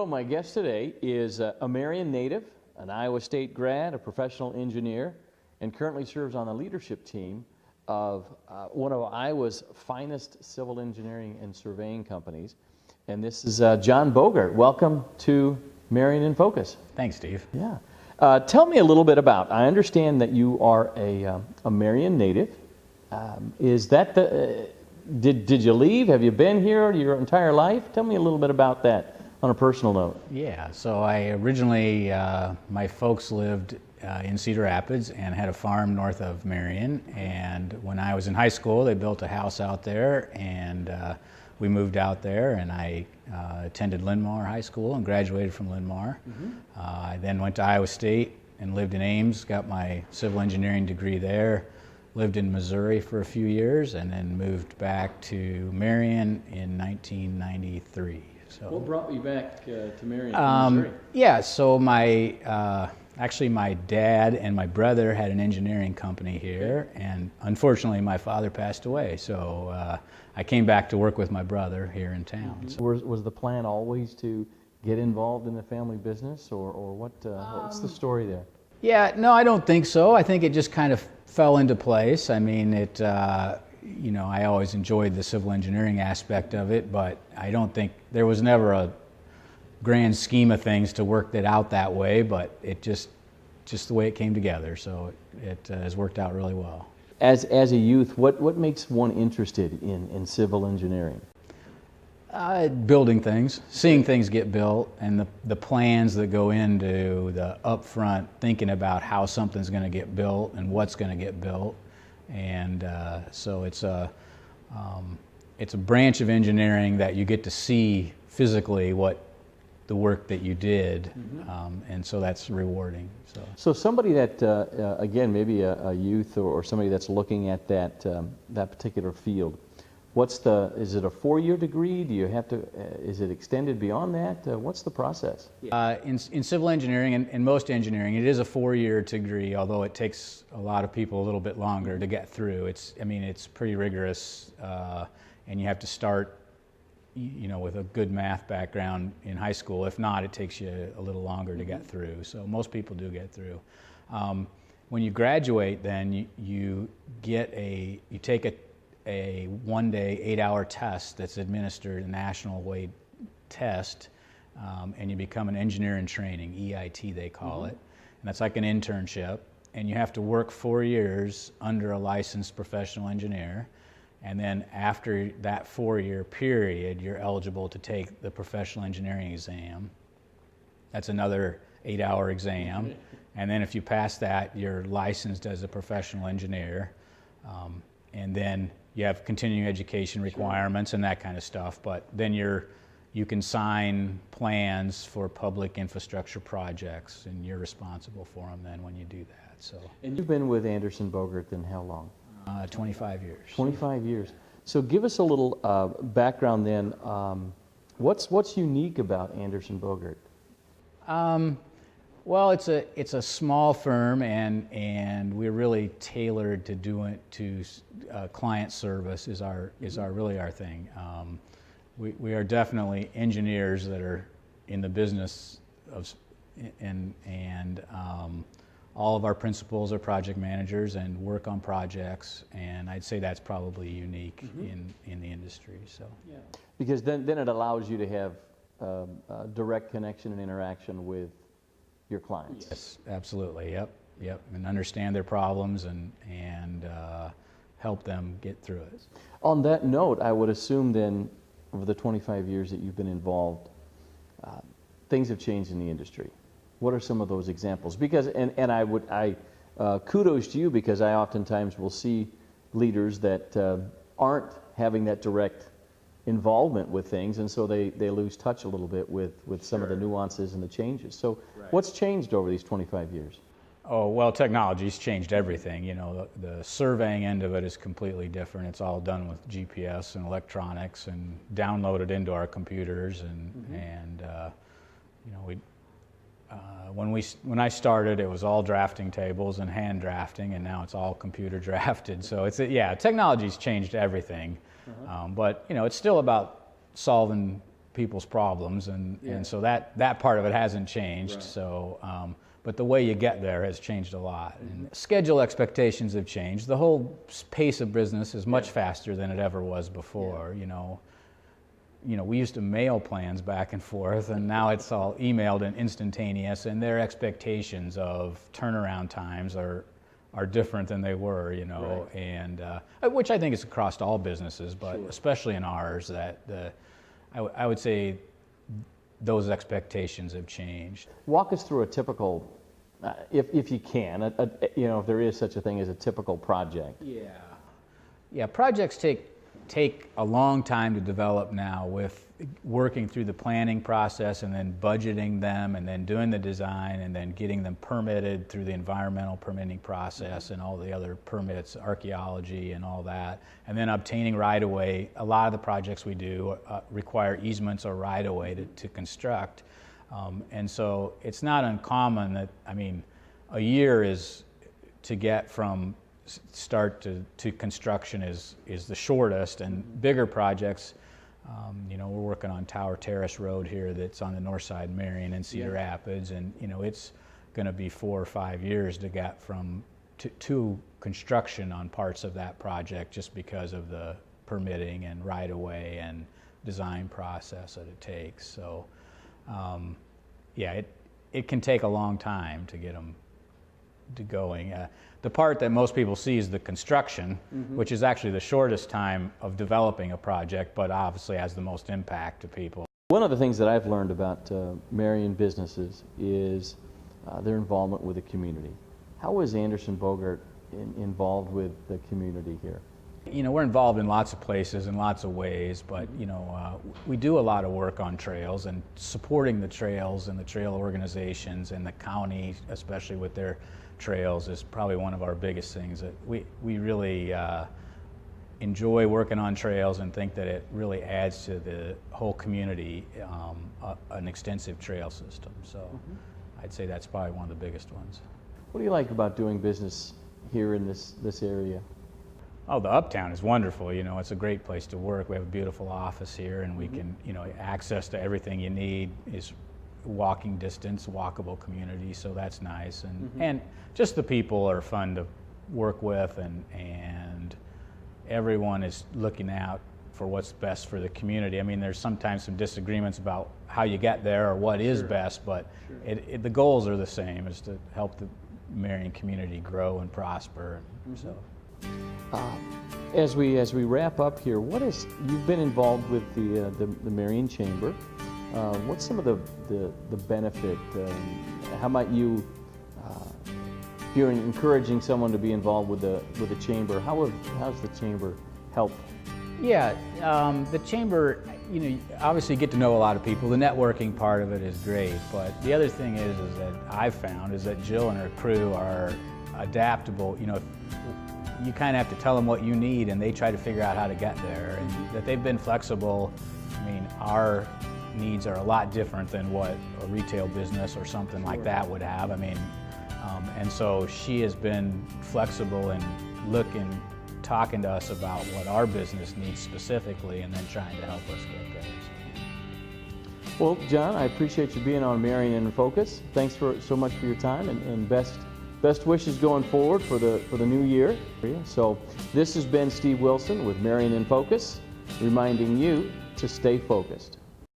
my guest today is a Marion native, an Iowa State grad, a professional engineer, and currently serves on the leadership team of one of Iowa's finest civil engineering and surveying companies. And this is Jon Bogert. Welcome to Marion In Focus. Thanks, Steve. Yeah. Tell me a little bit about, I understand that you are a Marion native. Is that the, did you leave? Have you been here your entire life? Tell me a little bit about that on a personal note. Yeah, so I originally, my folks lived in Cedar Rapids and had a farm north of Marion. And when I was in high school, they built a house out there, and we moved out there, and I attended Linn-Mar High School and graduated from Linn-Mar. I then went to Iowa State and lived in Ames, got my civil engineering degree there, lived in Missouri for a few years, and then moved back to Marion in 1993. So, what brought you back to Marion from Missouri? Yeah, so actually my dad and my brother had an engineering company here, and unfortunately my father passed away, so I came back to work with my brother here in town. So. Was the plan always to get involved in the family business, or what's the story there? Yeah, no, I don't think so. I think it just kind of fell into place. I mean, you know, I always enjoyed the civil engineering aspect of it, but I don't think there was never a grand scheme of things to work it out that way, but it just the way it came together, so it has worked out really well. As a youth, what makes one interested in civil engineering? Building things, seeing things get built, and the plans that go into the upfront thinking about how something's going to get built and what's going to get built. And so it's a branch of engineering that you get to see physically what the work that you did, and so that's rewarding. So somebody that again, maybe a youth or somebody that's looking at that particular field, is it a 4-year degree? Do you have to? Is it extended beyond that? What's the process? In civil engineering and most engineering, it is a 4-year degree, although it takes a lot of people a little bit longer to get through. It's pretty rigorous, and you have to start, you know, with a good math background in high school. If not, it takes you a little longer to get through. So most people do get through. When you graduate, then you take a 1-day, 8-hour test that's administered, a national weight test, and you become an engineer in training, EIT they call it. And that's like an internship, and you have to work 4 years under a licensed professional engineer. And then after that 4-year period, you're eligible to take the professional engineering exam. That's another 8-hour exam. And then if you pass that, you're licensed as a professional engineer. And then you have continuing education requirements and that kind of stuff. But then you can sign plans for public infrastructure projects, and you're responsible for them then when you do that. So. And you've been with Anderson-Bogert then how long? 25 years. 25 years. So give us a little background then. What's unique about Anderson-Bogert? Well, it's a small firm, and we're really tailored to client service is really our thing. We are definitely engineers that are in the business of and all of our principals are project managers and work on projects, and I'd say that's probably unique in the industry. So yeah, because then it allows you to have a direct connection and interaction with your clients. Yes, absolutely. Yep, and understand their problems and help them get through it. On that note, I would assume then, over the 25 years that you've been involved, things have changed in the industry. What are some of those examples? Because I kudos to you, because I oftentimes will see leaders that aren't having that direct involvement with things, and so they lose touch a little bit with some of the nuances and the changes. So what's changed over these 25 years? Oh, well, technology's changed everything. You know, the surveying end of it is completely different. It's all done with GPS and electronics and downloaded into our computers, and you know, when I started, it was all drafting tables and hand drafting, and now it's all computer drafted. So technology's changed everything. But you know, it's still about solving people's problems, and so that part of it hasn't changed. Right. So, but the way you get there has changed a lot. And schedule expectations have changed. The whole pace of business is much faster than it ever was before. We used to mail plans back and forth, and now it's all emailed and instantaneous, and their expectations of turnaround times are different than they were, Right. and which I think is across all businesses, but Sure. especially in ours, I would say those expectations have changed. Walk us through a typical, if you can, if there is such a thing as a typical project. Yeah, projects take a long time to develop now, with working through the planning process and then budgeting them and then doing the design and then getting them permitted through the environmental permitting process and all the other permits, archaeology and all that, and then obtaining right-of-way. A lot of the projects we do require easements or right-of-way to construct, and so it's not uncommon that, a year is to get from start to construction is the shortest, and bigger projects, we're working on Tower Terrace Road here that's on the north side, Marion and Cedar Rapids, and it's going to be 4 or 5 years to get from to construction on parts of that project, just because of the permitting and right-of-way and design process that it takes. So it can take a long time to get them to going. The part that most people see is the construction, which is actually the shortest time of developing a project, but obviously has the most impact to people. One of the things that I've learned about Marion businesses is their involvement with the community. How is Anderson-Bogert involved with the community here? We're involved in lots of places in lots of ways, but we do a lot of work on trails and supporting the trails and the trail organizations, and the county, especially with their trails, is probably one of our biggest things. That we really enjoy working on trails and think that it really adds to the whole community, an extensive trail system. So I'd say that's probably one of the biggest ones. What do you like about doing business here in this area? Oh, the Uptown is wonderful. It's a great place to work. We have a beautiful office here, and we can, access to everything you need is walking distance, walkable community, so that's nice. And just the people are fun to work with, and everyone is looking out for what's best for the community. There's sometimes some disagreements about how you get there or what is best, but the goals are the same, is to help the Marion community grow and prosper. So. As we wrap up here, you've been involved with the Marion Chamber. What's some of the benefit? How might you, if you're encouraging someone to be involved with the chamber, how's the chamber help? Yeah, the chamber, obviously you get to know a lot of people. The networking part of it is great, but the other thing is that I've found is that Jill and her crew are adaptable. You kind of have to tell them what you need, and they try to figure out how to get there, and that they've been flexible. Our needs are a lot different than what a retail business or something like that would have. And so she has been flexible in talking to us about what our business needs specifically, and then trying to help us get there. So. Well, Jon, I appreciate you being on Marion In Focus. Thanks so much for your time, and best wishes going forward for the new year. So this has been Steve Wilson with Marion In Focus, reminding you to stay focused.